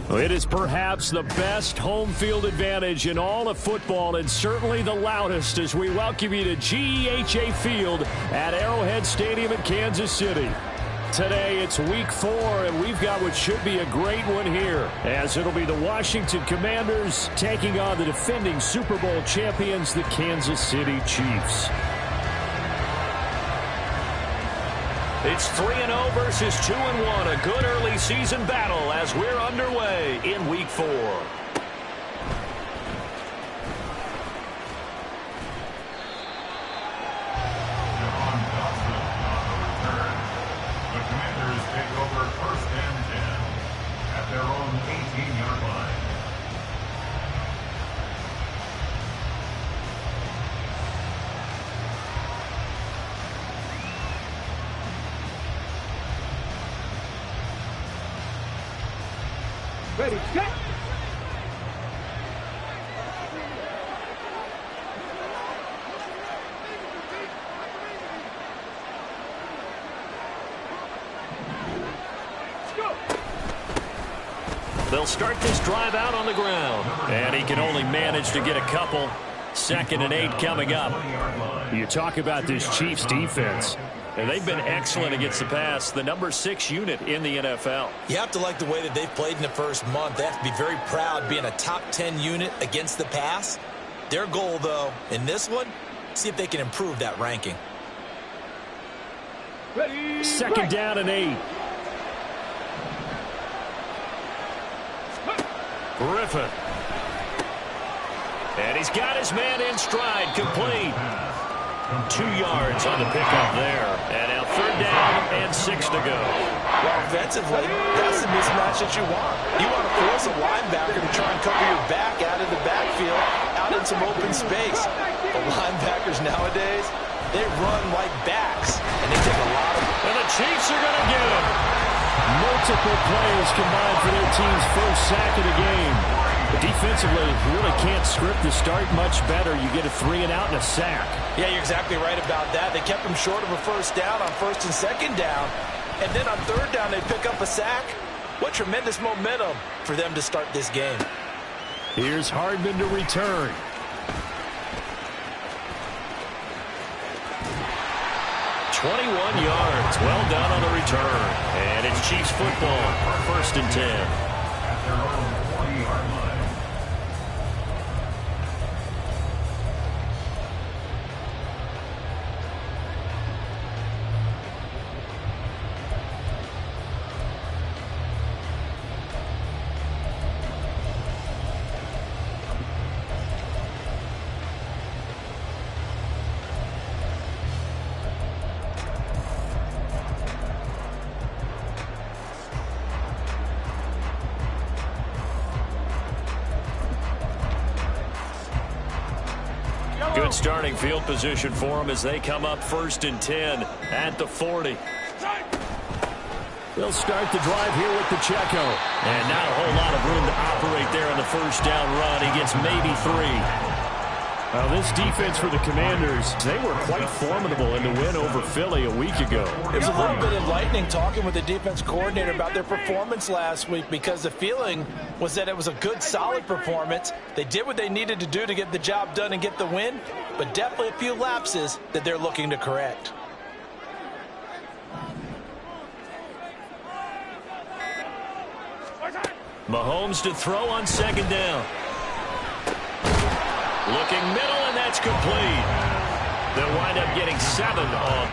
Well, it is perhaps the best home field advantage in all of football, and certainly the loudest, as we welcome you to GEHA Field at Arrowhead Stadium in Kansas City. Today it's week 4, and we've got what should be a great one here, as it'll be the Washington Commanders taking on the defending Super Bowl champions, the Kansas City Chiefs. It's 3-0 versus 2-1, a good early season battle as we're underway in week 4. The Commanders take over 1st and 10 at their own 18-yard line. Ready, set. They'll start this drive out on the ground, and he can only manage to get a couple. 2nd and 8 coming up. You talk about this Chiefs defense, and they've been excellent against the pass, the number 6 unit in the NFL. You have to like the way that they've played in the first month. They have to be very proud being a top 10 unit against the pass. Their goal, though, in this one, see if they can improve that ranking. Ready, 2nd down and 8. Griffin. And he's got his man in stride, complete. 2 yards on the pickup there. And now 3rd down and 6 to go. Well, offensively, that's the mismatch that you want. You want to force a linebacker to try and cover your back out of the backfield, out in some open space. The linebackers nowadays, they run like backs, and they take a lot of... And the Chiefs are going to get him. Multiple players combined for their team's first sack of the game. Defensively, you really can't script the start much better. You get a 3 and out and a sack. Yeah, you're exactly right about that. They kept them short of a 1st down on 1st and 2nd down. And then on 3rd down, they pick up a sack. What tremendous momentum for them to start this game. Here's Hardman to return. .21 yards. Well done on the return. And it's Chiefs football. 1st and 10. At their own 20-yard line. Good starting field position for them as they come up 1st and 10 at the 40. They'll start the drive here with Pacheco. And not a whole lot of room to operate there on the 1st down run. He gets maybe 3. Well, this defense for the Commanders, they were quite formidable in the win over Philly a week ago. It was a little bit enlightening talking with the defense coordinator about their performance last week, because the feeling was that it was a good, solid performance. They did what they needed to do to get the job done and get the win, but definitely a few lapses that they're looking to correct. Mahomes to throw on 2nd down. Looking middle, and that's complete. They'll wind up getting 7 on.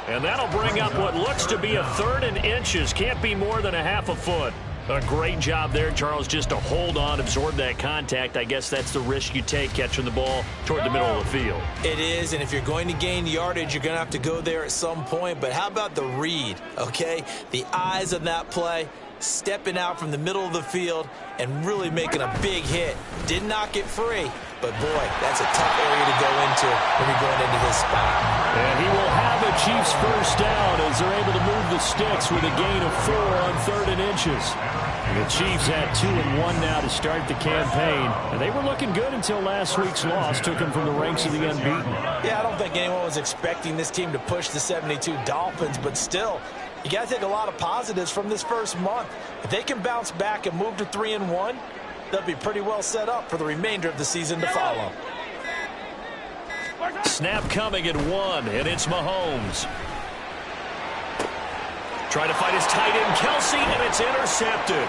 And that'll bring up what looks to be a 3rd and inches. Can't be more than a half a foot. A great job there, Charles, just to hold on, absorb that contact. I guess that's the risk you take catching the ball toward the middle of the field. It is, and if you're going to gain yardage, you're going to have to go there at some point. But how about the read, okay? The eyes of that play, stepping out from the middle of the field and really making a big hit. Did not get free, But, boy, that's a tough area to go into when you're going into this spot. And he will have a Chiefs first down as they're able to move the sticks with a gain of 4 on 3rd and inches. The Chiefs had 2-1 now to start the campaign. And they were looking good until last week's loss took them from the ranks of the unbeaten. Yeah, I don't think anyone was expecting this team to push the 72 Dolphins, but still, you got to take a lot of positives from this first month. If they can bounce back and move to 3-1, they'll be pretty well set up for the remainder of the season to follow. Snap coming at 1, and it's Mahomes. Trying to fight his tight end, Kelsey, and it's intercepted.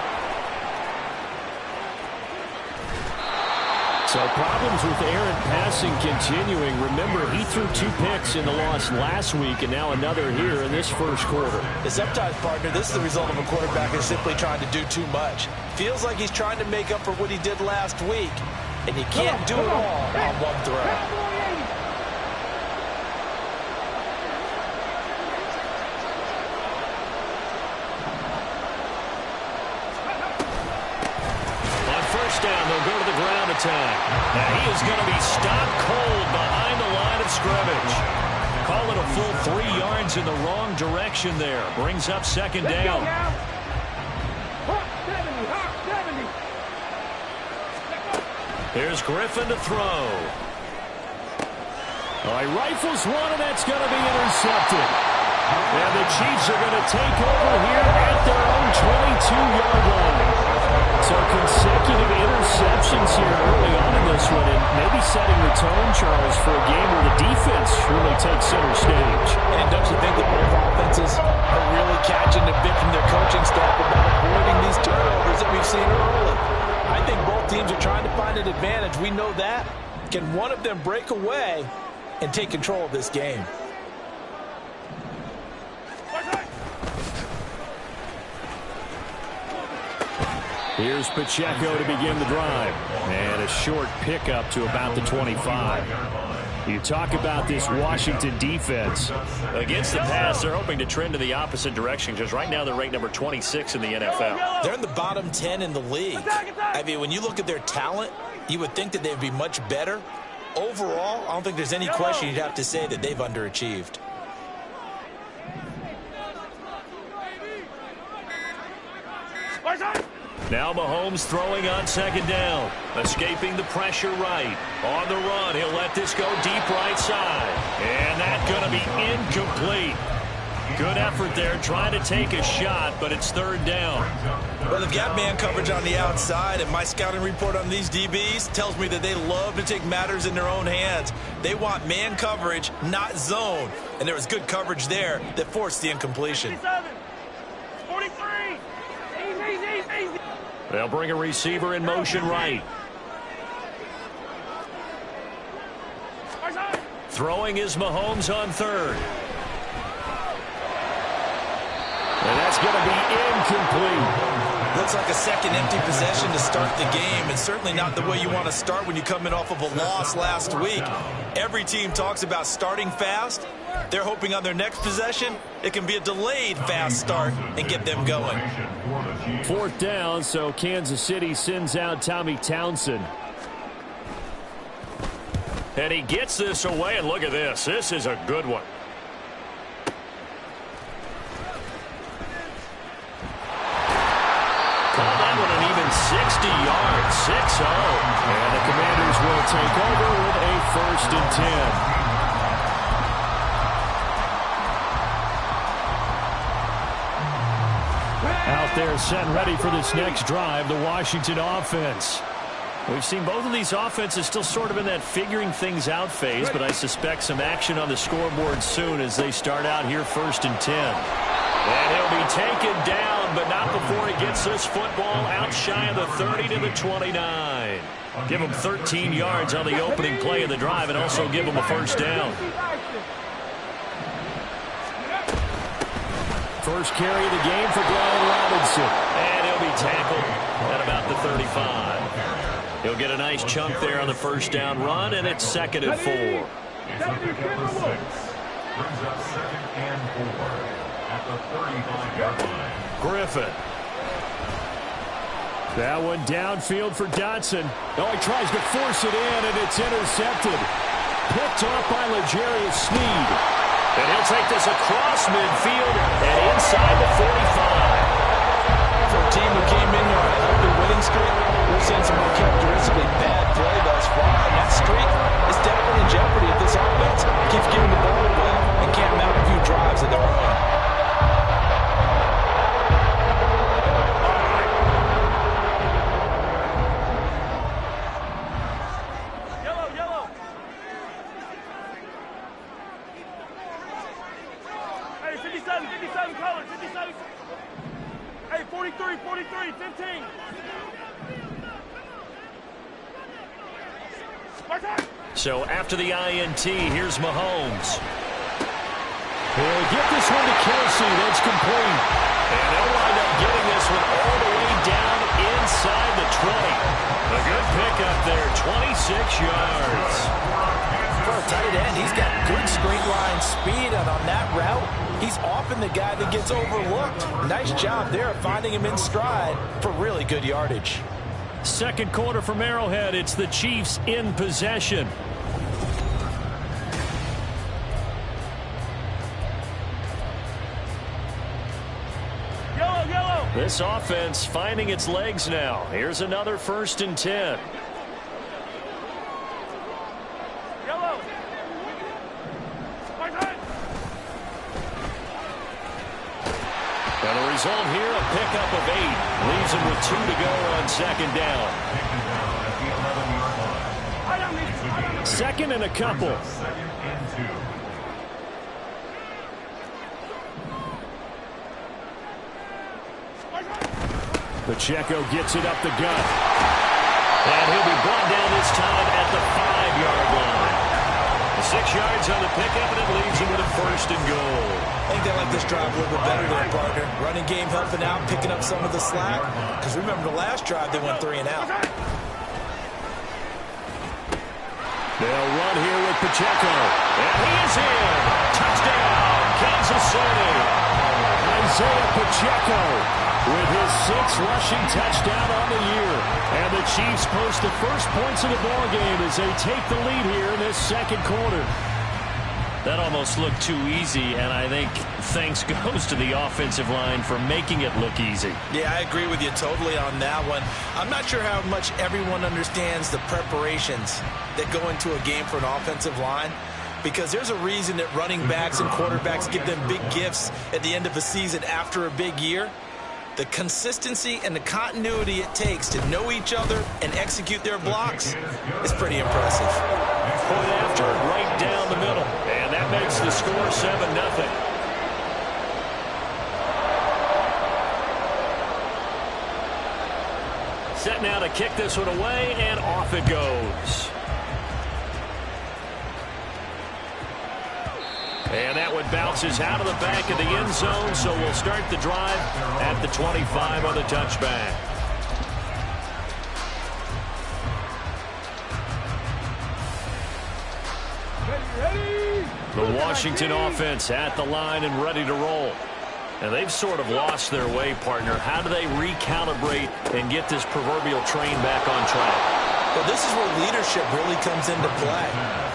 So problems with errant passing continuing. Remember, he threw 2 picks in the loss last week, and now another here in this first quarter. Sometimes, partner, this is the result of a quarterback who's simply trying to do too much. Feels like he's trying to make up for what he did last week, and you can't do it all on one throw. Down, they'll go to the ground attack. And he is going to be stopped cold behind the line of scrimmage. Call it a full 3 yards in the wrong direction there. Brings up 2nd down. Here's Griffin to throw. He rifles one, and that's going to be intercepted. And the Chiefs are going to take over here at their own 22-yard line. So consecutive interceptions here early on in this one, and maybe setting the tone, Charles, for a game where the defense really takes center stage. And don't you think that both offenses are really catching the bit from their coaching staff about avoiding these turnovers that we've seen early? I think both teams are trying to find an advantage. We know that. Can one of them break away and take control of this game? Here's Pacheco to begin the drive. And a short pickup to about the 25. You talk about this Washington defense. Against the pass, they're hoping to trend in the opposite direction because right now they're ranked number 26 in the NFL. They're in the bottom 10 in the league. I mean, when you look at their talent, you would think that they'd be much better. Overall, I don't think there's any question you'd have to say that they've underachieved. Now Mahomes throwing on 2nd down. Escaping the pressure right. On the run, he'll let this go deep right side. And that's going to be incomplete. Good effort there trying to take a shot, but it's 3rd down. Well, they've got man coverage on the outside, and my scouting report on these DBs tells me that they love to take matters in their own hands. They want man coverage, not zone. And there was good coverage there that forced the incompletion. 43. Easy. They'll bring a receiver in motion right. Throwing is Mahomes on 3rd. And that's going to be incomplete. Looks like a second empty possession to start the game, and certainly not the way you want to start when you're coming off of a loss last week. Every team talks about starting fast. They're hoping on their next possession it can be a delayed fast start and get them going. 4th down, so Kansas City sends out Tommy Townsend. And he gets this away, and look at this. This is a good one. Call that one an even 60 yards, 6-0. And the Commanders will take over with a 1st and 10. Out there set and ready for this next drive, the Washington offense. We've seen both of these offenses still sort of in that figuring things out phase, but I suspect some action on the scoreboard soon as they start out here 1st and 10. And he'll be taken down, but not before he gets this football out shy of the 30 to the 29. Give him 13 yards on the opening play of the drive and also give him a 1st down. First carry of the game for Brian Robinson. And he'll be tackled at about the 35. He'll get a nice chunk there on the 1st down run, and it's 2nd and 4. Brings up 2nd and 4 at the 35-yard line. Griffin. That one downfield for Dotson. Oh, he tries to force it in, and it's intercepted. Picked off by L'Jarius Sneed. And he'll take this across midfield and inside the 45. For a team who came in on a healthy winning streak, we're seeing some uncharacteristically bad play thus far. And that streak is definitely in jeopardy if this offense keeps giving the ball away and can't mount a few drives of their own. Yellow. Hey, 57 colors, 57. Hey, 43, 15. So after the INT, here's Mahomes. He'll get this one to Kelsey. That's complete. And they'll wind up getting this one all the way down inside the 20. A good pickup there, 26 yards. For a tight end, he's got good straight line speed, and on that route, he's often the guy that gets overlooked. Nice job there finding him in stride for really good yardage. Second quarter from Arrowhead. It's the Chiefs in possession. Yellow. This offense finding its legs now. Here's another 1st and 10. Yellow. And the result here, a pickup of 8. Leaves him with 2 to go on second down. Second and a couple. Pacheco gets it up the gut. And he'll be brought down this time at the 5-yard line. 6 yards on the pickup, and it leaves him with a 1st and goal. I think they like this drive a little bit better than partner. Running game helping out, picking up some of the slack. Because remember the last drive, they went 3 and out. They'll run here with Pacheco. And he is in. Touchdown, Kansas City. Isaiah Pacheco with his 6th rushing touchdown on the year. And the Chiefs post the first points of the ballgame as they take the lead here in this second quarter. That almost looked too easy, and I think thanks goes to the offensive line for making it look easy. Yeah, I agree with you totally on that one. I'm not sure how much everyone understands the preparations that go into a game for an offensive line, because there's a reason that running backs and quarterbacks give them big gifts at the end of a season after a big year. The consistency and the continuity it takes to know each other and execute their blocks is pretty impressive. Point after, right down the middle. And that makes the score 7-0. Set now to kick this one away, and off it goes. And that one bounces out of the back of the end zone, so we'll start the drive at the 25 on the touchback. The Washington offense at the line and ready to roll. And they've sort of lost their way, partner. How do they recalibrate and get this proverbial train back on track? Well, this is where leadership really comes into play.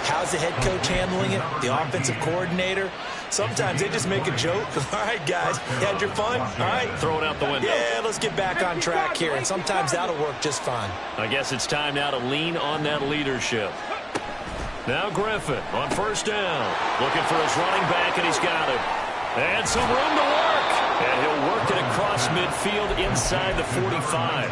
How's the head coach handling it? The offensive coordinator? Sometimes they just make a joke. All right, guys, you had your fun? All right. Throw it out the window. Yeah, let's get back on track here. And sometimes that'll work just fine. I guess it's time now to lean on that leadership. Now Griffin on 1st down. Looking for his running back, and he's got it. And some room to work. And he'll work it across midfield inside the 45.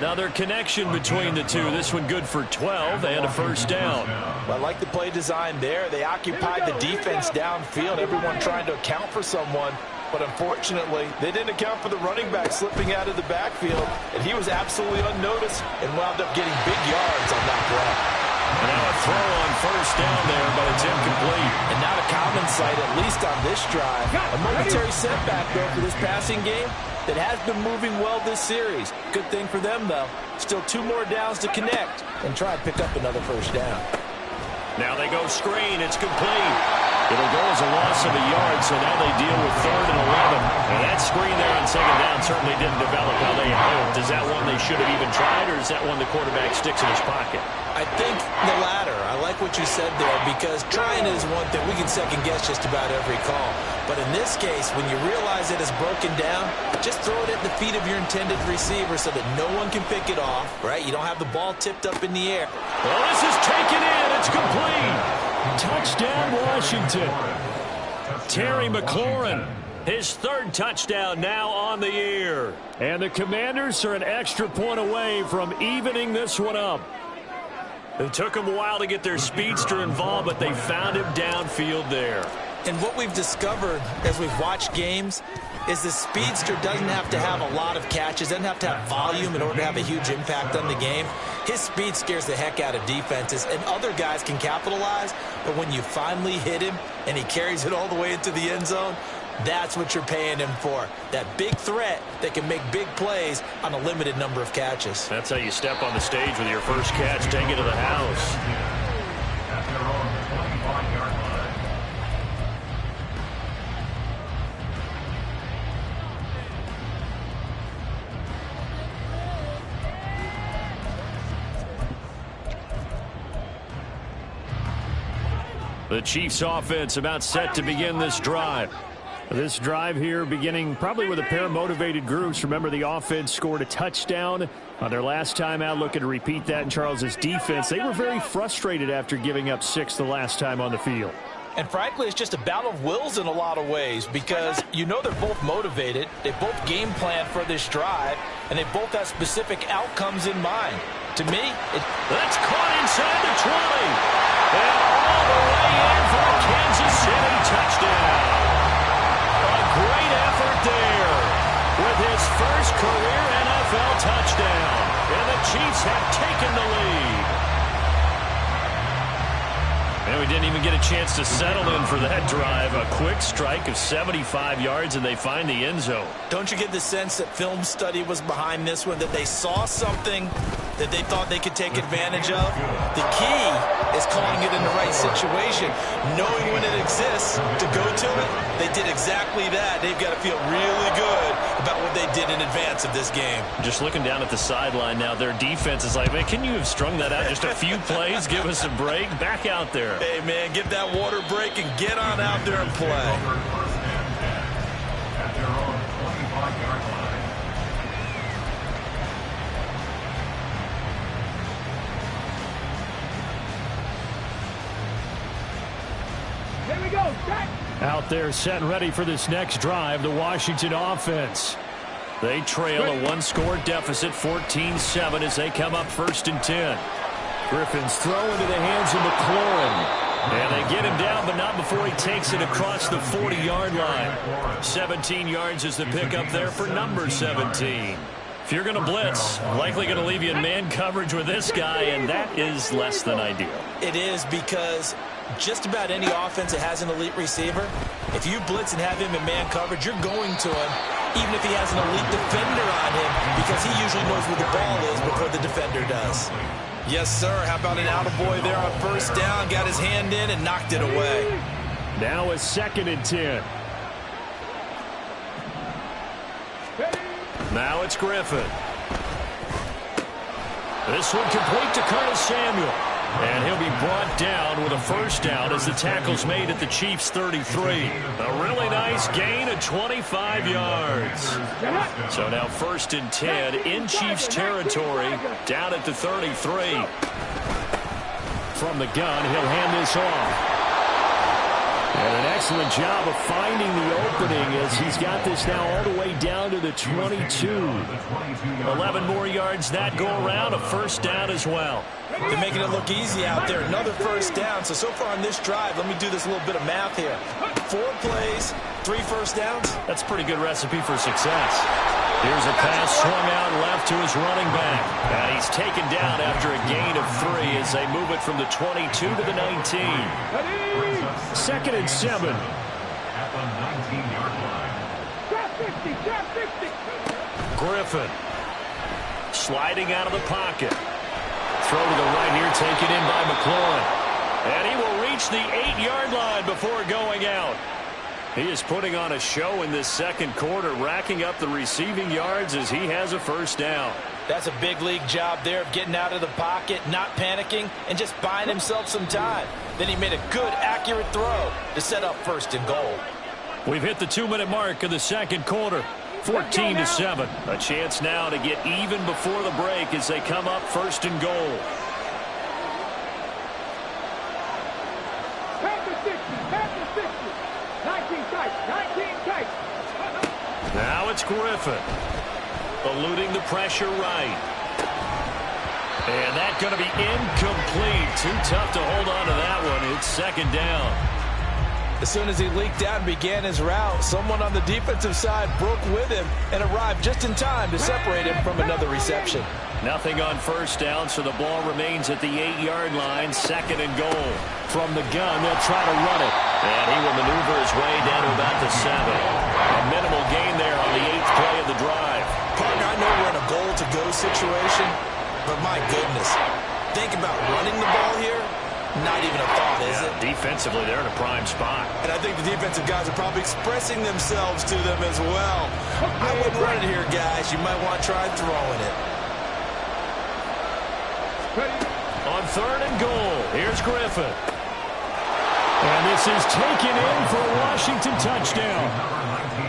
Another connection between the two. This one good for 12 and a 1st down. Well, I like the play design there. They occupied the defense downfield, everyone trying to account for someone. But unfortunately, they didn't account for the running back slipping out of the backfield. And he was absolutely unnoticed and wound up getting big yards on that play. And now a throw on 1st down there, but it's incomplete. And not a common sight, at least on this drive. A momentary setback, though, for this passing game that has been moving well this series. Good thing for them, though. Still 2 more downs to connect and try and pick up another 1st down. Now they go screen. It's complete. It'll go as a loss of a yard, so now they deal with 3rd and 11. And that screen there on 2nd down certainly didn't develop how they had hoped. Is that one they should have even tried, or is that one the quarterback sticks in his pocket? I think the latter. I like what you said there, because trying is one thing. We can second-guess just about every call. But in this case, when you realize it is broken down, just throw it at the feet of your intended receiver so that no one can pick it off, right? You don't have the ball tipped up in the air. Well, this is taken in. It's complete. Touchdown, Washington. Terry McLaurin, his 3rd touchdown now on the year. And the Commanders are an extra point away from evening this one up. It took them a while to get their speedster involved, but they found him downfield there. And what we've discovered as we've watched games is the speedster doesn't have to have a lot of catches, doesn't have to have volume in order to have a huge impact on the game. His speed scares the heck out of defenses, and other guys can capitalize, but when you finally hit him and he carries it all the way into the end zone, that's what you're paying him for. That big threat that can make big plays on a limited number of catches. That's how you step on the stage with your first catch, take it to the house. At their own 25-yard line. The Chiefs offense about set to begin this drive. This drive here beginning probably with a pair of motivated groups. Remember, the offense scored a touchdown on their last time out. Looking to repeat that in Charles's defense. They were very frustrated after giving up 6 the last time on the field. And frankly, it's just a battle of wills in a lot of ways, because you know they're both motivated. They both game plan for this drive, and they both have specific outcomes in mind. To me, that's caught inside the 20. And all the way in for a Kansas City touchdown. A great effort there with his first career NFL touchdown. And the Chiefs have taken the lead. And we didn't even get a chance to settle in for that drive. A quick strike of 75 yards, and they find the end zone. Don't you get the sense that film study was behind this one, that they saw something that they thought they could take advantage of? The key is calling it in the right situation, knowing when it exists to go to it. They did exactly that. They've got to feel really good about what they did in advance of this game. Just looking down at the sideline now, their defense is like, man, can you have strung that out just a few plays? Give us a break. Back out there. Hey, man, give that water break and get on out there and play. First and 10 at their own 25-yard line. Here we go, Jack. Out there set and ready for this next drive, the Washington offense. They trail a one-score deficit, 14-7, as they come up 1st and 10. Griffin's throw into the hands of McLaurin. And they get him down, but not before he takes it across the 40-yard line. 17 yards is the pickup there for number 17. If you're going to blitz, likely going to leave you in man coverage with this guy, and that is less than ideal. It is, because just about any offense that has an elite receiver, if you blitz and have him in man coverage, you're going to him, even if he has an elite defender on him, because he usually knows where the ball is before the defender does. Yes, sir. How about an attaboy there on 1st down? Got his hand in and knocked it away. Now a 2nd and 10. Now it's Griffin. This one complete to Curtis Samuel. And he'll be brought down with a 1st down as the tackle's made at the Chiefs' 33. A really nice gain of 25 yards. So now 1st and 10 in Chiefs territory, down at the 33. From the gun, he'll hand this off. And an excellent job of finding the opening as he's got this now all the way down to the 22. 11 more yards that go around, a 1st down as well. They're making it look easy out there. Another 1st down. So far on this drive, let me do this little bit of math here. 4 plays, 3 1st downs. That's a pretty good recipe for success. Here's a pass swung out left to his running back. And he's taken down after a gain of 3 as they move it from the 22 to the 19. 2nd and 7. At the 19-yard line. Drop 50. Griffin sliding out of the pocket. Throw to the right here, taken in by McLaurin. And he will reach the 8-yard line before going out. He is putting on a show in this second quarter, racking up the receiving yards as he has a first down. That's a big league job there of getting out of the pocket, not panicking, and just buying himself some time. Then he made a good, accurate throw to set up first and goal. We've hit the 2-minute mark of the second quarter. 14-7. A chance now to get even before the break as they come up first and goal. Now it's Griffin. Eluding the pressure right. And that's going to be incomplete. Too tough to hold on to that one. It's second down. As soon as he leaked out and began his route, someone on the defensive side broke with him and arrived just in time to separate him from another reception. Nothing on first down, so the ball remains at the 8-yard line. Second and goal. From the gun, they'll try to run it. And he will maneuver his way down to about the 7. A minimal gain there on the 8th play of the drive. Partner, I know we're in a goal-to-go situation, but my goodness, think about running the ball here. Not even a thought, is it? Defensively, they're in a prime spot. And I think the defensive guys are probably expressing themselves to them as well. I wouldn't run it here, guys. You might want to try throwing it. On third and goal, here's Griffin. And this is taken in for a Washington touchdown.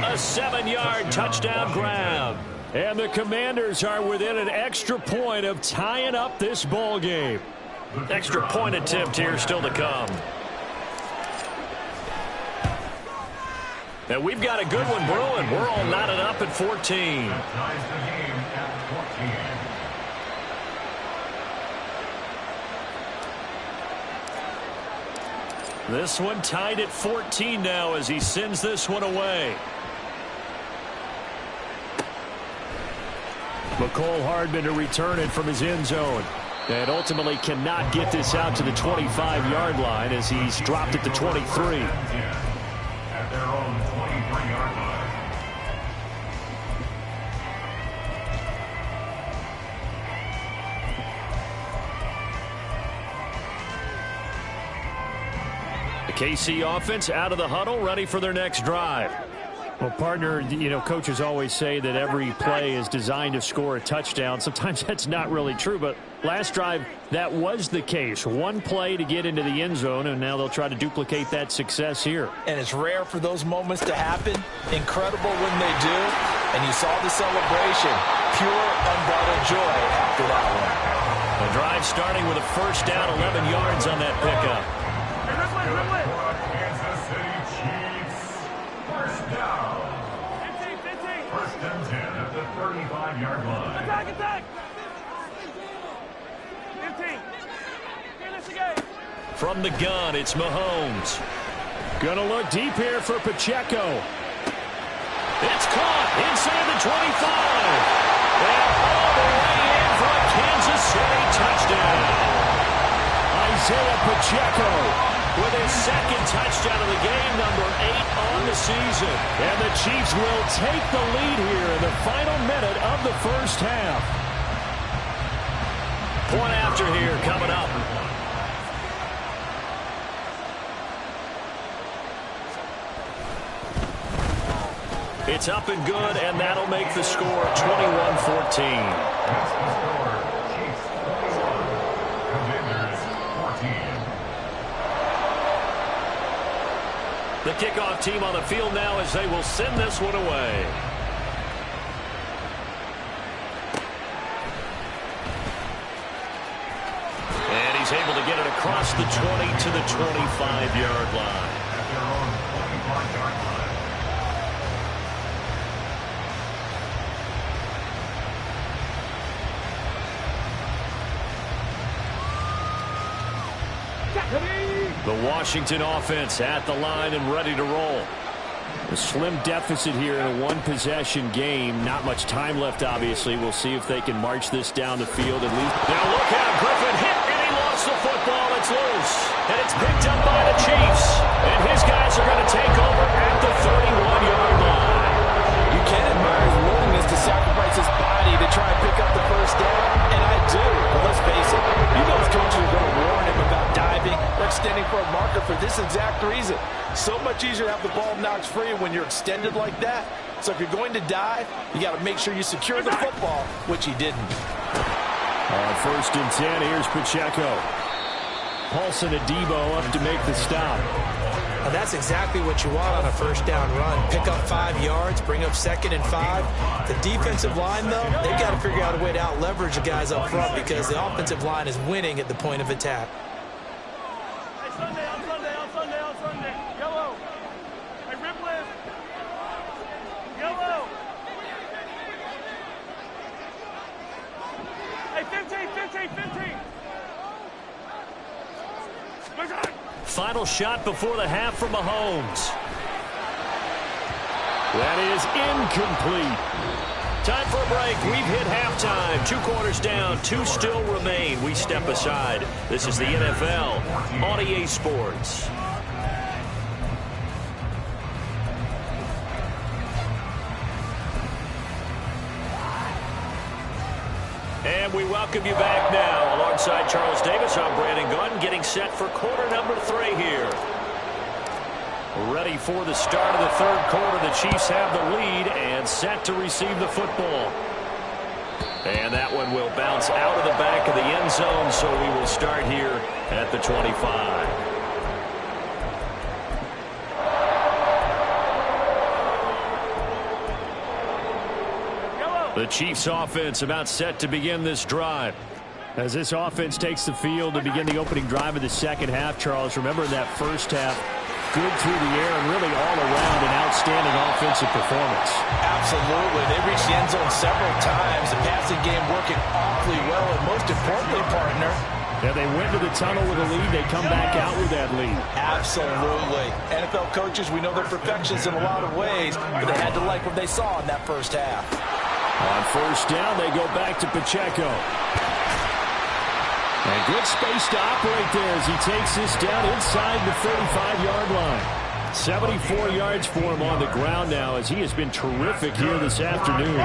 A 7-yard touchdown grab. And the Commanders are within an extra point of tying up this ball game. Extra point attempt here still to come. And we've got a good one brewing. We're all knotted up at 14. Ties the game at 14. This one tied at 14 now as he sends this one away. McCole Hardman to return it from his end zone. And ultimately cannot get this out to the 25-yard line as he's dropped it to 23. At their own 23-yard line. The KC offense out of the huddle, ready for their next drive. Well, partner, you know, coaches always say that every play is designed to score a touchdown. Sometimes that's not really true, but last drive, that was the case. One play to get into the end zone, and now they'll try to duplicate that success here. And it's rare for those moments to happen. Incredible when they do. And you saw the celebration. Pure, unbridled joy after that one. The drive starting with a first down, 11 yards on that pickup. Kansas City Chiefs. First down. 1st and 10 at the 35-yard line. Attack! 15. Finish again. From the gun, it's Mahomes. Gonna look deep here for Pacheco. It's caught inside the 25. And all the way in for a Kansas City touchdown. Isaiah Pacheco with his second touchdown of the game, number 8 on the season. And the Chiefs will take the lead here in the final minute of the first half. Point after here coming up. It's up and good, and that'll make the score 21-14. That's the score. Chiefs 21. Commanders 14. The kickoff team on the field now as they will send this one away. And he's able to get it across the 20 to the 25-yard line. At their own 25-yard line. The Washington offense at the line and ready to roll. A slim deficit here in a one-possession game. Not much time left, obviously. We'll see if they can march this down the field at least. Now look out, Griffin hit, and he lost the football. It's loose, and it's picked up by the Chiefs. And his guys are going to take over at the 31-yard line. You can admire his willingness to sacrifice his body to try and pick up the first down, and I do. But let's face it, you know his coaches are going to warn him about diving or extending for a marker for this exact reason. So much easier to have the ball knocked free when you're extended like that. So if you're going to dive, you got to make sure you secure the football, which he didn't. On 1st and 10, here's Pacheco. Paulson Adebo up to make the stop. Now that's exactly what you want on a first down run. Pick up 5 yards, bring up 2nd and 5. The defensive line, though, they've got to figure out a way to out-leverage the guys up front because the offensive line is winning at the point of attack. Hey, Sunday, on Sunday. Yellow. Hey, Ripley. Yellow. Hey, 15. Final shot before the half from Mahomes. That is incomplete. Time for a break. We've hit halftime. 2 quarters down, 2 still remain. We step aside. This is the NFL on EA Sports. And we welcome you back now. Alongside Charles Davis, I'm Brandon Gunn, getting set for quarter number 3 here. Ready for the start of the 3rd quarter. The Chiefs have the lead and set to receive the football. And that one will bounce out of the back of the end zone, so we will start here at the 25. The Chiefs offense about set to begin this drive. As this offense takes the field to begin the opening drive of the 2nd half, Charles, remember in that 1st half, good through the air and really all around an outstanding offensive performance. Absolutely. They reached the end zone several times. The passing game working awfully well, and most importantly, partner, yeah, they went to the tunnel with a lead. They come back out with that lead. Absolutely. NFL coaches, we know they're perfectionists in a lot of ways, but they had to like what they saw in that 1st half. On 1st down, they go back to Pacheco. And good space to operate there as he takes this down inside the 35-yard line. 74 yards for him on the ground now as he has been terrific here this afternoon.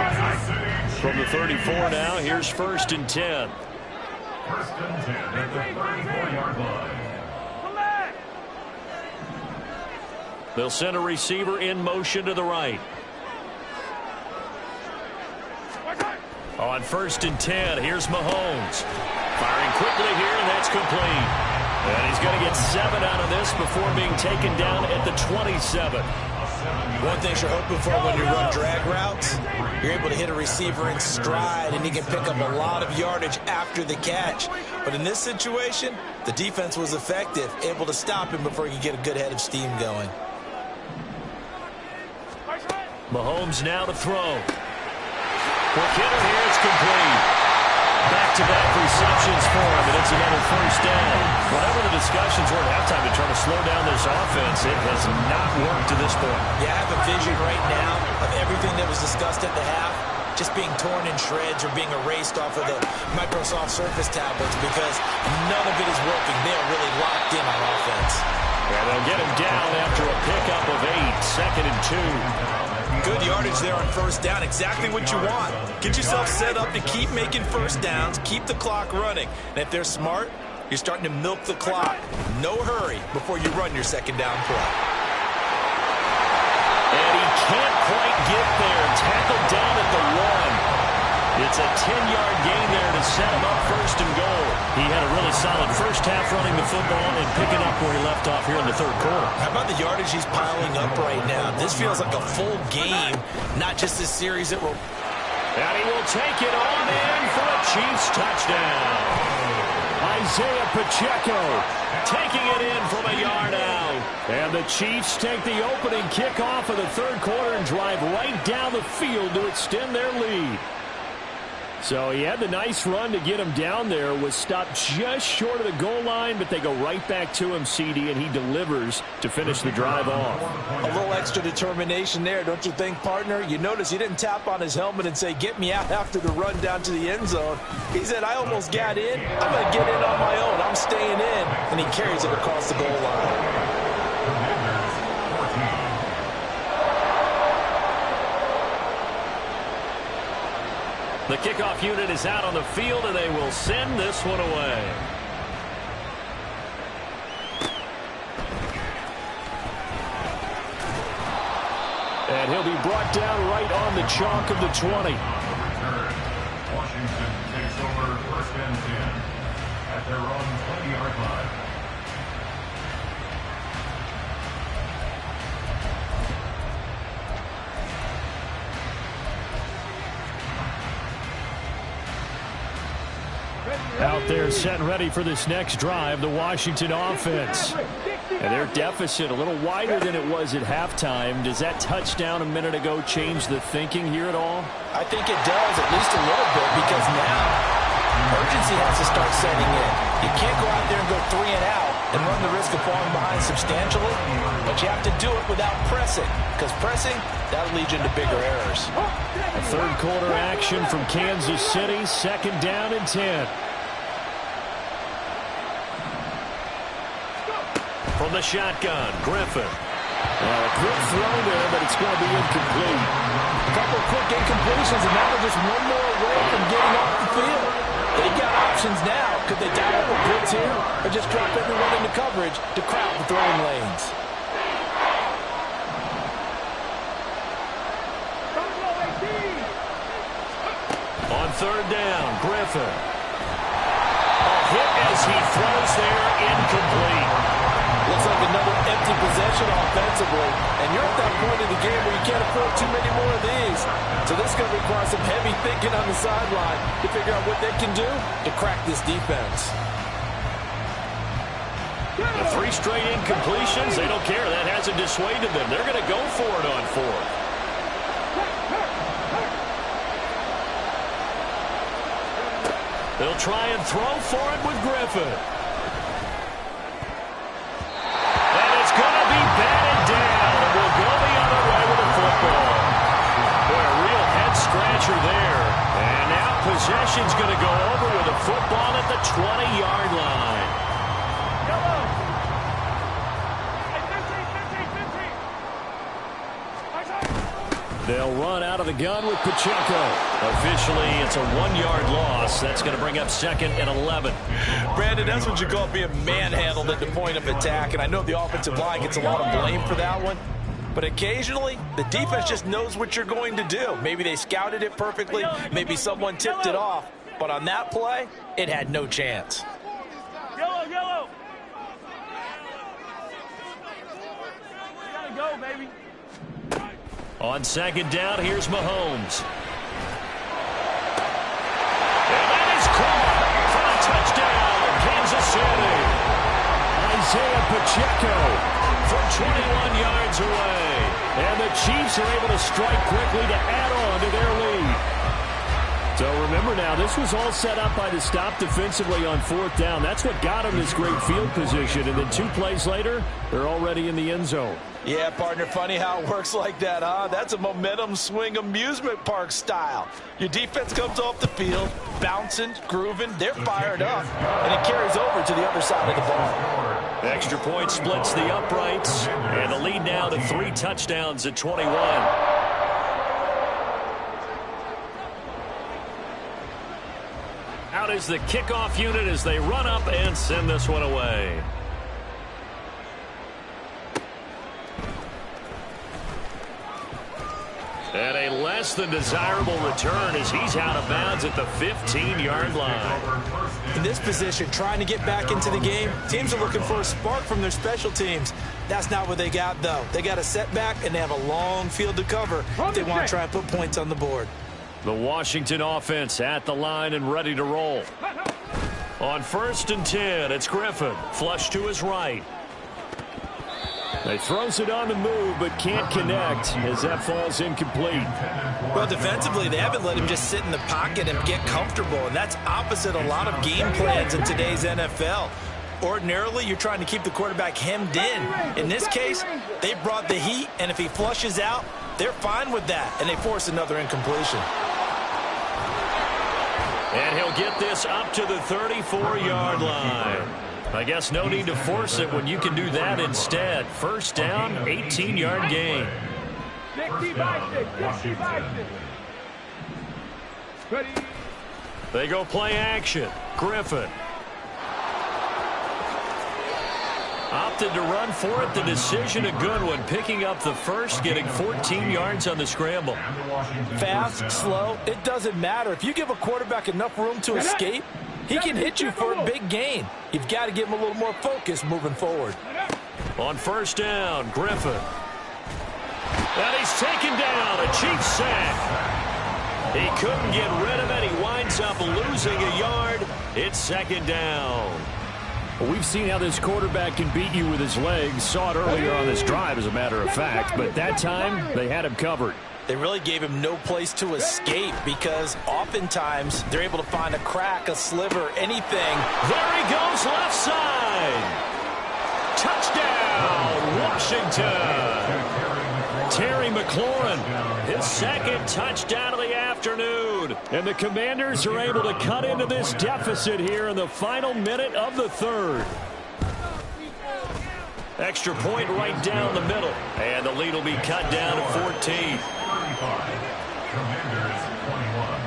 From the 34 now, here's 1st and 10. 1st and 10 at the 34-yard line. They'll send a receiver in motion to the right. On 1st and 10, here's Mahomes. Firing quickly here, and that's complete. And he's going to get 7 out of this before being taken down at the 27. One thing you're hoping for when you run drag routes, you're able to hit a receiver in stride, and he can pick up a lot of yardage after the catch. But in this situation, the defense was effective, able to stop him before he could get a good head of steam going. Mahomes now to throw. Quick hitter here, it's complete. Back-to-back receptions for him, and it's another 1st down. Whatever the discussions were at halftime to try to slow down this offense, it has not worked to this point. Yeah, I have a vision right now of everything that was discussed at the half just being torn in shreds or being erased off of the Microsoft Surface tablets because none of it is working. They are really locked in on offense. Yeah, they'll get him down after a pickup of 8, 2nd and 2. Good yardage there on 1st down. Exactly what you want. Get yourself set up to keep making 1st downs, keep the clock running. And if they're smart, you're starting to milk the clock. No hurry before you run your 2nd down play. And he can't quite get there. Tackled down at the 1. It's a 10-yard gain there to set him up 1st and goal. He had a really solid 1st half running the football and picking up where he left off here in the 3rd quarter. How about the yardage he's piling up right now? This feels like a full game, not just a series that will... And he will take it on in for a Chiefs touchdown. Isaiah Pacheco taking it in from a yard out. And the Chiefs take the opening kickoff of the 3rd quarter and drive right down the field to extend their lead. So he had the nice run to get him down there, was stopped just short of the goal line, but they go right back to him, CD, and he delivers to finish the drive off. A little extra determination there, don't you think, partner? You notice he didn't tap on his helmet and say, get me out after the run down to the end zone. He said, I almost got in. I'm going to get in on my own. I'm staying in. And he carries it across the goal line. The kickoff unit is out on the field, and they will send this one away. he'll be brought down right on the chalk of the 20. Washington takes over 1st and 10 at their own 20-yard line. Out there set and ready for this next drive, the Washington offense. And their deficit a little wider than it was at halftime. Does that touchdown a minute ago change the thinking here at all? I think it does, at least a little bit, because now urgency has to start setting in. You can't go out there and go 3 and out and run the risk of falling behind substantially, but you have to do it without pressing, because pressing, that'll lead you into bigger errors. A third quarter action from Kansas City, 2nd down and 10. From the shotgun, Griffin. Well, a quick throw there, but it's going to be incomplete. A couple of quick incompletions, and now they're just one more away from getting off the field. They've got options now. Could they dial up a blitz here, or just drop everyone into coverage to crowd the throwing lanes? On 3rd down, Griffin. A hit as he throws there, incomplete. Looks like another empty possession offensively. And you're at that point in the game where you can't afford too many more of these. So this is going to require some heavy thinking on the sideline to figure out what they can do to crack this defense. The 3 straight incompletions, they don't care. That hasn't dissuaded them. They're going to go for it on 4th. They'll try and throw for it with Griffin. Going to be batted down, and will go the other way with the football. Boy, a real head-scratcher there. And now possession's going to go over with a football at the 20-yard line. Yellow. Hey, 15. They'll run out of the gun with Pacheco. Officially, it's a 1-yard loss. That's going to bring up 2nd and 11. Brandon, that's what you call being manhandled at the point of attack, and I know the offensive line gets a lot of blame for that one, but occasionally the defense just knows what you're going to do. Maybe they scouted it perfectly, maybe someone tipped it off, but on that play, it had no chance. Yellow, yellow. Gotta go, baby. On 2nd down, here's Mahomes. And that is caught for a touchdown, Kansas City. Isaiah Pacheco From 21 yards away. And the Chiefs are able to strike quickly to add on to their lead. So remember now, this was all set up by the stop defensively on 4th down. That's what got them this great field position. And then 2 plays later, they're already in the end zone. Yeah, partner, funny how it works like that, huh? That's a momentum swing amusement park style. Your defense comes off the field, bouncing, grooving, they're fired up, and it carries over to the other side of the ball. Extra point splits the uprights, and the lead now to 3 touchdowns at 21. Out is the kickoff unit as they run up and send this one away. And a less than desirable return as he's out of bounds at the 15-yard line. In this position, trying to get back into the game, teams are looking for a spark from their special teams. That's not what they got, though. They got a setback, and they have a long field to cover if they want to try and put points on the board. The Washington offense at the line and ready to roll. On 1st and 10, it's Griffin. Flush to his right. They throws it on the move, but can't connect as that falls incomplete. Well, defensively, they haven't let him just sit in the pocket and get comfortable, and that's opposite a lot of game plans in today's NFL. Ordinarily, you're trying to keep the quarterback hemmed in. In this case, they brought the heat, and if he flushes out, they're fine with that, and they force another incompletion. And he'll get this up to the 34-yard line. I guess no need to force it when you can do that instead. 1st down, 18-yard gain. They go play action. Griffin. Opted to run for it. The decision a good one. Picking up the first, getting 14 yards on the scramble. Fast, slow, it doesn't matter. If you give a quarterback enough room to escape, he can hit you for a big gain. You've got to give him a little more focus moving forward. On first down, Griffin. And he's taken down. A Chiefs sack. He couldn't get rid of it. He winds up losing a yard. It's second down. Well, we've seen how this quarterback can beat you with his legs. Saw it earlier on this drive, as a matter of fact. But that time, they had him covered. They really gave him no place to escape because oftentimes they're able to find a crack, a sliver, anything. There he goes, left side. Touchdown, Washington. Terry McLaurin, his second touchdown of the afternoon. And the Commanders are able to cut into this deficit here in the final minute of the third. Extra point right down the middle. And the lead will be cut down to 14. 35. Commanders 21.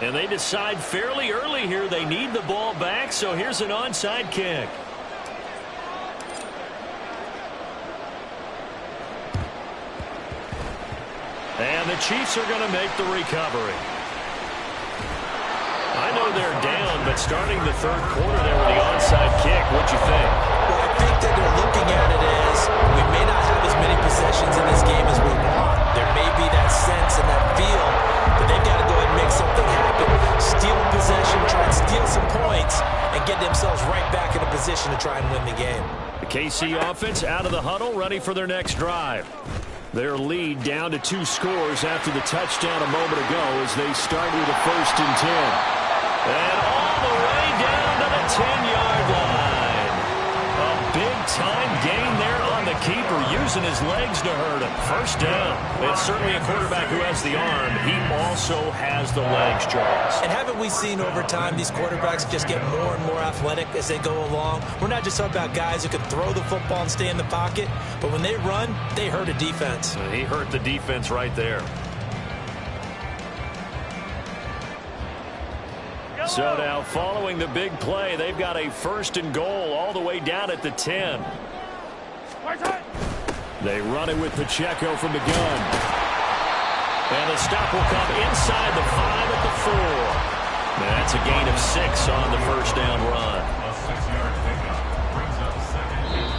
And they decide fairly early here they need the ball back, so here's an onside kick. And the Chiefs are going to make the recovery. I know they're down, but starting the third quarter there with the onside kick, what'd you think? Well, I think that they're looking at it as we may not have as many possessions in this game as we want. There may be that sense and that feel, but they've got to go ahead and make something happen. Steal a possession, try and steal some points, and get themselves right back in a position to try and win the game. The KC offense out of the huddle, ready for their next drive. Their lead down to 2 scores after the touchdown a moment ago as they start with a 1st and 10. And all the way down to the 10-yard line. A big-time gain there on the keeper, using his legs to hurt him. First down. It's certainly a quarterback who has the arm. He also has the legs, Charles. And haven't we seen over time these quarterbacks just get more and more athletic as they go along? We're not just talking about guys who can throw the football and stay in the pocket, but when they run, they hurt a defense. He hurt the defense right there. So now, following the big play, they've got a 1st and goal all the way down at the 10. They run it with Pacheco from the gun. And the stop will come inside the 5 at the 4. That's a gain of 6 on the first down run. A 6-yard pickup brings up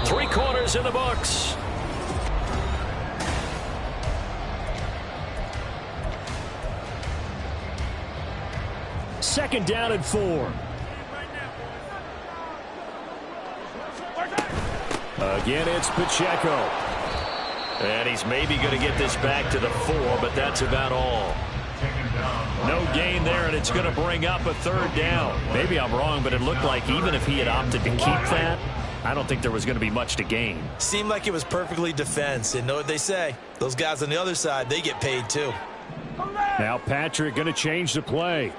2nd. 3 quarters in the books. Second down and 4. Again, it's Pacheco. And he's maybe going to get this back to the 4, but that's about all. No gain there, and it's going to bring up a 3rd down. Maybe I'm wrong, but it looked like even if he had opted to keep that, I don't think there was going to be much to gain. Seemed like it was perfectly defense. And know what they say? Those guys on the other side, they get paid too. Now Patrick going to change the play.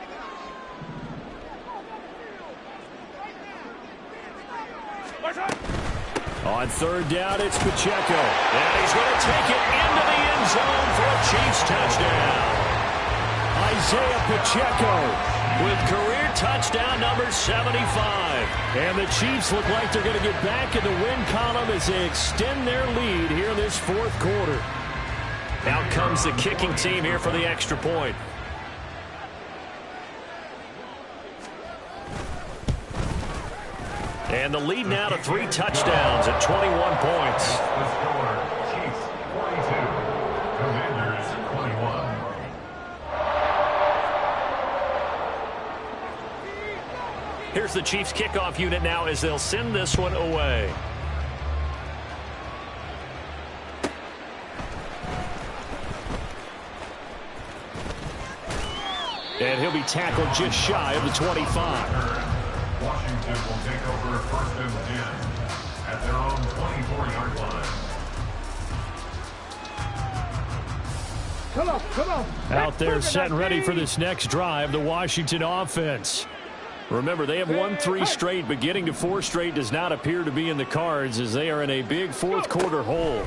On 3rd down, it's Pacheco. And he's going to take it into the end zone for a Chiefs touchdown. Isaiah Pacheco with career touchdown number 75. And the Chiefs look like they're going to get back in the win column as they extend their lead here in this 4th quarter. Out comes the kicking team here for the extra point. And the lead now to 3 touchdowns at 21 points. The score, Chiefs 42, Commanders 21. Here's the Chiefs kickoff unit now as they'll send this one away. And he'll be tackled just shy of the 25. Washington will take over 1st and 10 at their own 24-yard line. Come on. Out there set and ready for this next drive, the Washington offense. Remember, they have won 3 straight, but getting to 4 straight does not appear to be in the cards as they are in a big 4th quarter hole.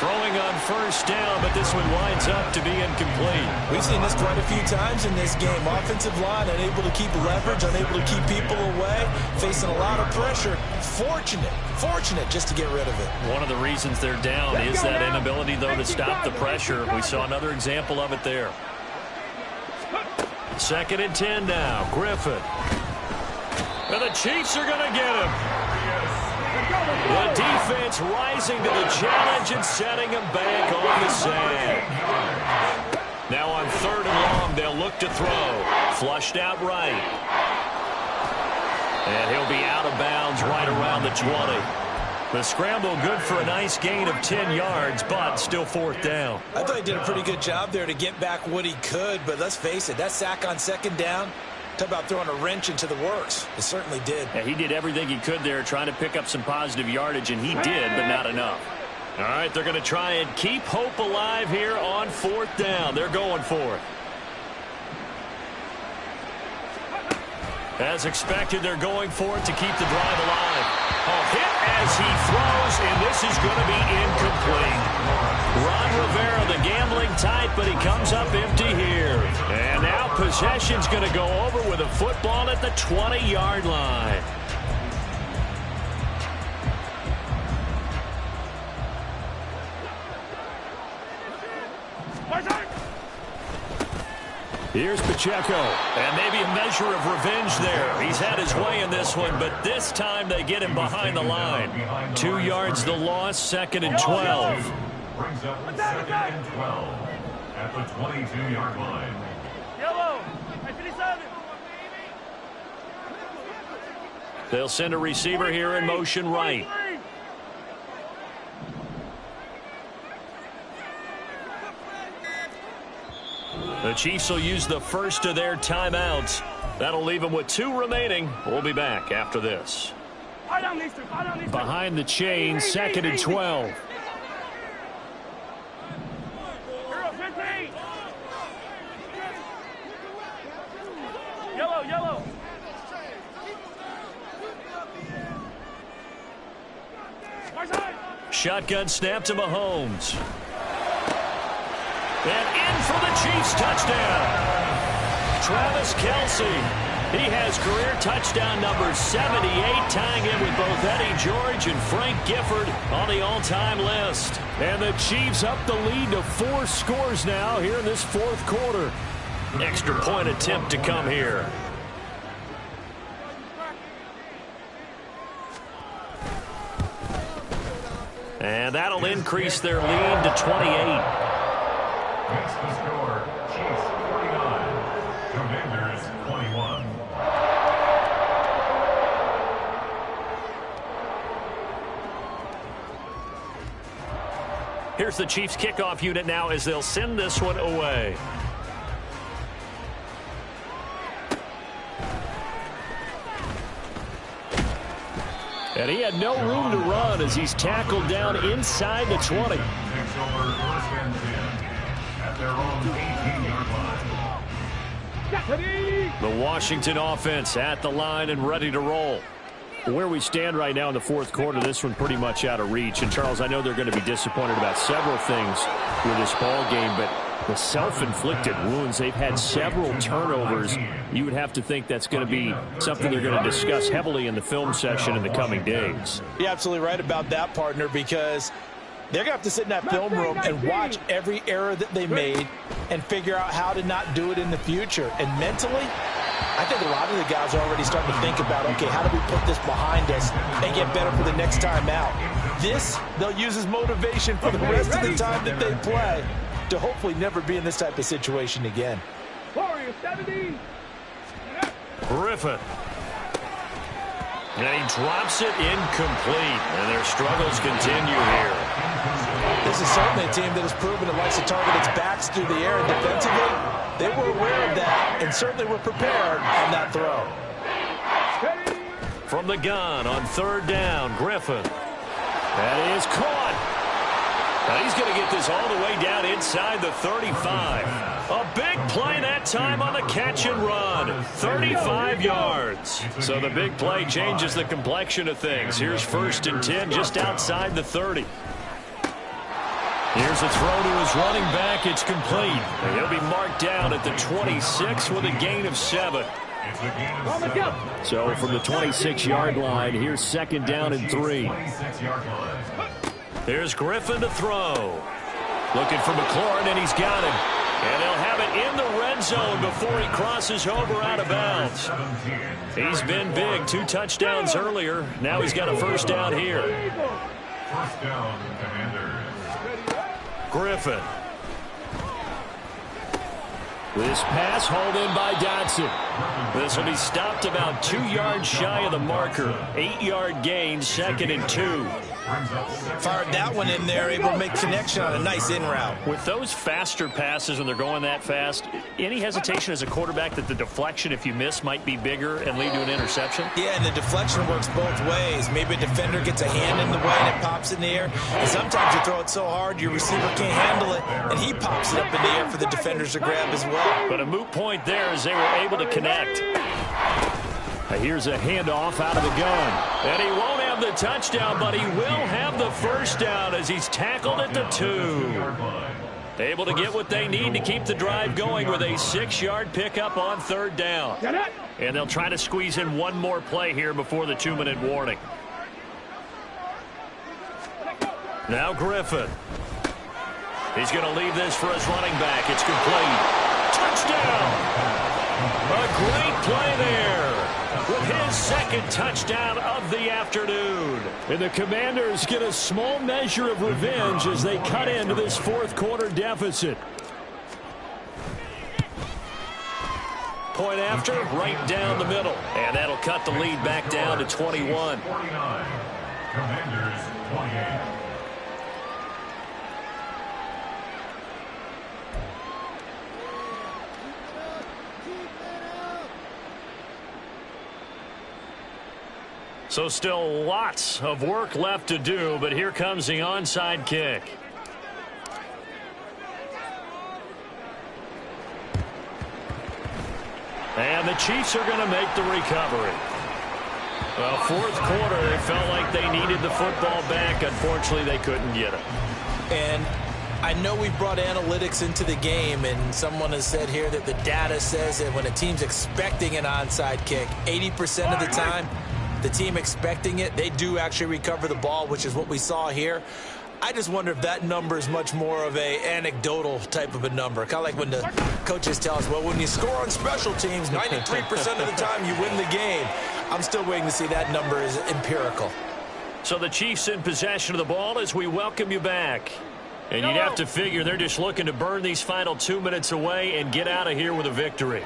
Throwing on first down, but this one winds up to be incomplete. We've seen this quite a few times in this game. Offensive line unable to keep leverage, unable to keep people away, facing a lot of pressure. Fortunate just to get rid of it. One of the reasons they're down is that inability, though, to stop the pressure. We saw another example of it there. 2nd and 10 now. Griffin. And the Chiefs are going to get him. The defense rising to the challenge and setting him back on the sand. Now on 3rd and long, they'll look to throw. Flushed out right. And he'll be out of bounds right around the 20. The scramble good for a nice gain of 10 yards, but still 4th down. I thought he did a pretty good job there to get back what he could, but let's face it, that sack on 2nd down, talk about throwing a wrench into the works. It certainly did. Yeah, he did everything he could there trying to pick up some positive yardage, and he did, but not enough. All right, they're going to try and keep hope alive here on 4th down. They're going for it. As expected, they're going for it to keep the drive alive. A hit as he throws, and this is going to be incomplete. Ron Rivera, the gambling type, but he comes up empty here. And now possession's going to go over with a football at the 20-yard line. Here's Pacheco, and maybe a measure of revenge there. He's had his way in this one, but this time they get him behind the line. 2 yards the loss, 2nd and 12. Brings up 2nd and 12 at the 22-yard line. Yellow. They'll send a receiver here in motion right. The Chiefs will use the first of their timeouts. That'll leave them with 2 remaining. We'll be back after this. Behind the chain, 2nd and 12. Yellow. Shotgun snap to Mahomes. And in for the Chiefs touchdown. Travis Kelce. He has career touchdown number 78, tying in with both Eddie George and Frank Gifford on the all-time list. And the Chiefs up the lead to 4 scores now here in this 4th quarter. Extra point attempt to come here. And that'll increase their lead to 28. Makes the score, Chiefs 49, Commanders 21. Here's the Chiefs kickoff unit now as they'll send this one away. And he had no room to run as he's tackled down inside the 20. Takes over 1st and 10 at their own 18-yard line. The Washington offense at the line and ready to roll. Where we stand right now in the 4th quarter, this one pretty much out of reach. And, Charles, I know they're going to be disappointed about several things with this ball game, but the self-inflicted wounds, they've had several turnovers. You would have to think that's going to be something they're going to discuss heavily in the film session in the coming days. You're absolutely right about that, partner, because they're going to have to sit in that film room and watch every error that they made and figure out how to not do it in the future. And mentally, I think a lot of the guys are already starting to think about, okay, how do we put this behind us and get better for the next time out? This, they'll use as motivation for the rest of the time that they play to hopefully never be in this type of situation again. Griffin. And he drops it incomplete. And their struggles continue here. This is certainly a team that has proven it likes to target its backs through the air, and defensively, they were aware of that and certainly were prepared on that throw. From the gun on 3rd down, Griffin. That is caught. Now he's going to get this all the way down inside the 35. A big play that time on the catch and run. 35 yards. So the big play changes the complexion of things. Here's 1st and 10 just outside the 30. Here's a throw to his running back. It's complete. And he'll be marked down at the 26 with a gain of 7. So from the 26-yard line, here's second down and 3. Here's Griffin to throw. Looking for McLaurin, and he's got him. And they'll have it in the red zone before he crosses over out of bounds. He's been big. 2 touchdowns earlier. Now he's got a first down here. First down, Commanders. Griffin. This pass hauled in by Dotson. This will be stopped about 2 yards shy of the marker. 8-yard gain, second and 2. Fired that one in there, able to make connection on a nice in route. With those faster passes when they're going that fast, any hesitation as a quarterback that the deflection, if you miss, might be bigger and lead to an interception? Yeah, and the deflection works both ways. Maybe a defender gets a hand in the way and it pops in the air. And sometimes you throw it so hard your receiver can't handle it, and he pops it up in the air for the defenders to grab as well. But a moot point there as they were able to connect. Here's a handoff out of the gun. And he won't have the touchdown, but he will have the first down as he's tackled at the 2. Able to get what they need to keep the drive going with a 6-yard pickup on third down. And they'll try to squeeze in one more play here before the 2-minute warning. Now Griffin. He's going to leave this for his running back. It's complete. Touchdown! A great play there with his second touchdown of the afternoon. And the Commanders get a small measure of revenge as they cut into this fourth-quarter deficit. Point after, right down the middle. And that'll cut the lead back down to 21. 49. Commanders 28. So still lots of work left to do, but here comes the onside kick. And the Chiefs are going to make the recovery. Well, fourth quarter, it felt like they needed the football back. Unfortunately, they couldn't get it. And I know we brought analytics into the game, and someone has said here that the data says that when a team's expecting an onside kick, 80% of the time, the team expecting it, they do actually recover the ball, which is what we saw here. I just wonder if that number is much more of a anecdotal type of a number. Kind of like when the coaches tell us, well, when you score on special teams, 93% of the time you win the game. I'm still waiting to see that number is empirical. So the Chiefs in possession of the ball as we welcome you back. And you'd have to figure they're just looking to burn these final 2 minutes away and get out of here with a victory.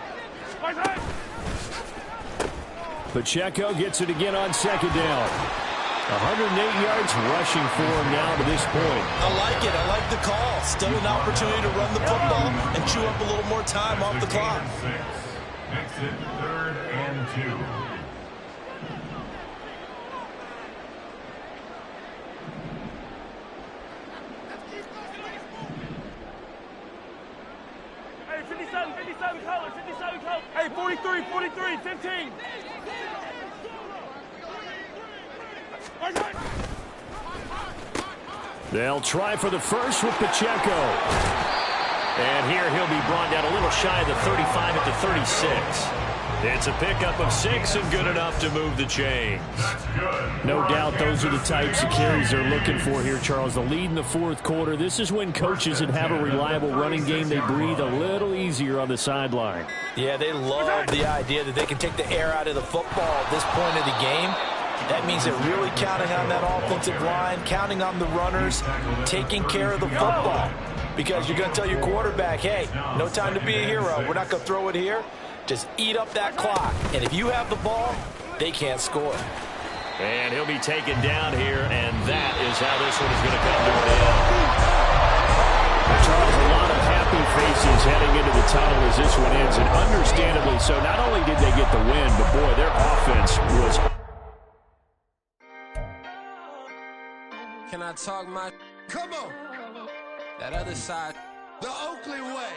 Pacheco gets it again on second down. 108 yards rushing for him now to this point. I like it. I like the call. Still an opportunity to run the football and chew up a little more time off the clock. Makes it 3rd and 2. Hey, 57 color, 57 color. Hey, 43, 15. They'll try for the first with Pacheco. And here he'll be brought down a little shy of the 35 at the 36. It's a pickup of 6 and good enough to move the chains. No doubt those are the types of carries they're looking for here, Charles. The lead in the fourth quarter. This is when coaches that have a reliable running game, they breathe a little easier on the sideline. Yeah, they love the idea that they can take the air out of the football at this point of the game. That means they're really counting on that offensive line, counting on the runners, taking care of the football. Because you're going to tell your quarterback, hey, no time to be a hero. We're not going to throw it here. Just eat up that clock. And if you have the ball, they can't score. And he'll be taken down here, and that is how this one is going to come to an end. Charles, a lot of happy faces heading into the tunnel as this one ends, and understandably so. Not only did they get the win, but boy, their offense was... Can I talk my... Come on! That other side. The Oakley way.